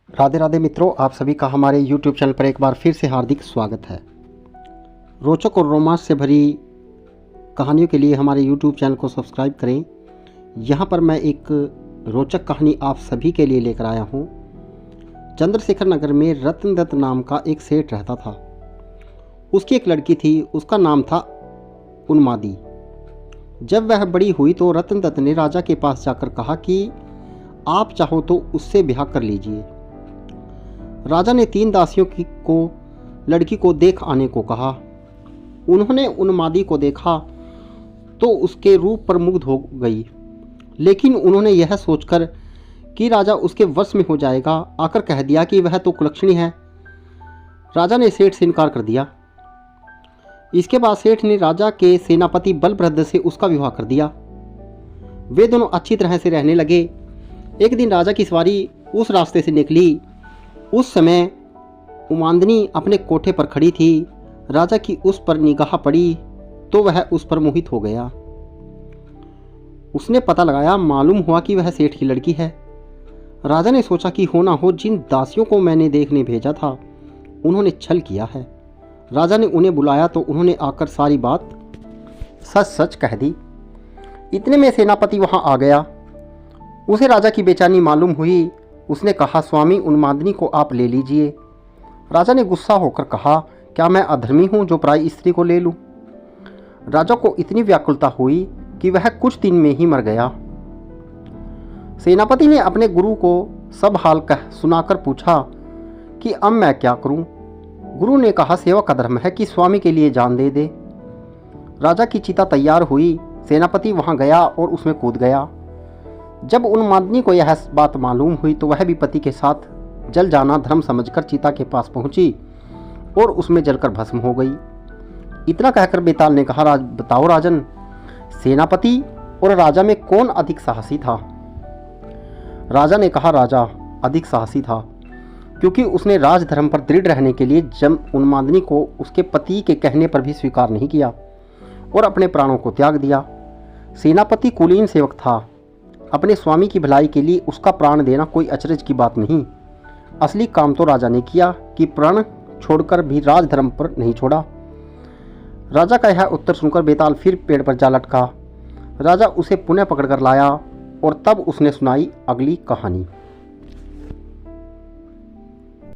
राधे राधे मित्रों, आप सभी का हमारे YouTube चैनल पर एक बार फिर से हार्दिक स्वागत है। रोचक और रोमांच से भरी कहानियों के लिए हमारे YouTube चैनल को सब्सक्राइब करें। यहाँ पर मैं एक रोचक कहानी आप सभी के लिए लेकर आया हूँ। चंद्रशेखर नगर में रत्न दत्त नाम का एक सेठ रहता था। उसकी एक लड़की थी, उसका नाम था उन्मादी। जब वह बड़ी हुई तो रत्न दत्त ने राजा के पास जाकर कहा कि आप चाहो तो उससे ब्याह कर लीजिए। राजा ने 3 दासियों को लड़की को देख आने को कहा। उन्होंने उन्मादी को देखा तो उसके रूप पर मुग्ध हो गई, लेकिन उन्होंने यह सोचकर कि राजा उसके वश में हो जाएगा आकर कह दिया कि वह तो कुलक्षणी है। राजा ने सेठ से इनकार कर दिया। इसके बाद सेठ ने राजा के सेनापति बलभद्र से उसका विवाह कर दिया। वे दोनों अच्छी तरह से रहने लगे। एक दिन राजा की सवारी उस रास्ते से निकली। उस समय उमांदनी अपने कोठे पर खड़ी थी। राजा की उस पर निगाह पड़ी तो वह उस पर मोहित हो गया। उसने पता लगाया, मालूम हुआ कि वह सेठ की लड़की है। राजा ने सोचा कि हो ना हो जिन दासियों को मैंने देखने भेजा था उन्होंने छल किया है। राजा ने उन्हें बुलाया तो उन्होंने आकर सारी बात सच सच कह दी। इतने में सेनापति वहां आ गया। उसे राजा की बेचैनी मालूम हुई। उसने कहा, स्वामी उन्मादनी को आप ले लीजिए। राजा ने गुस्सा होकर कहा, क्या मैं अधर्मी हूं जो पराई स्त्री को ले लूं? राजा को इतनी व्याकुलता हुई कि वह कुछ दिन में ही मर गया। सेनापति ने अपने गुरु को सब हाल कह सुनाकर पूछा कि अब मैं क्या करूं? गुरु ने कहा, सेवा का धर्म है कि स्वामी के लिए जान दे दे। राजा की चिता तैयार हुई। सेनापति वहां गया और उसमें कूद गया। जब उन्मादनी को यह बात मालूम हुई तो वह भी पति के साथ जल जाना धर्म समझकर चिता के पास पहुंची और उसमें जलकर भस्म हो गई। इतना कहकर बेताल ने कहा, बताओ राजन, सेनापति और राजा में कौन अधिक साहसी था? राजा ने कहा, राजा अधिक साहसी था, क्योंकि उसने राजधर्म पर दृढ़ रहने के लिए जब उन्मादनी को उसके पति के कहने पर भी स्वीकार नहीं किया और अपने प्राणों को त्याग दिया। सेनापति कुलीन सेवक था। अपने स्वामी की भलाई के लिए उसका प्राण देना कोई अचरज की बात नहीं। असली काम तो राजा ने किया कि प्राण छोड़कर भी राजधर्म पर नहीं छोड़ा। राजा का यह उत्तर सुनकर बेताल फिर पेड़ पर जा लटका। राजा उसे पुनः पकड़कर लाया और तब उसने सुनाई अगली कहानी।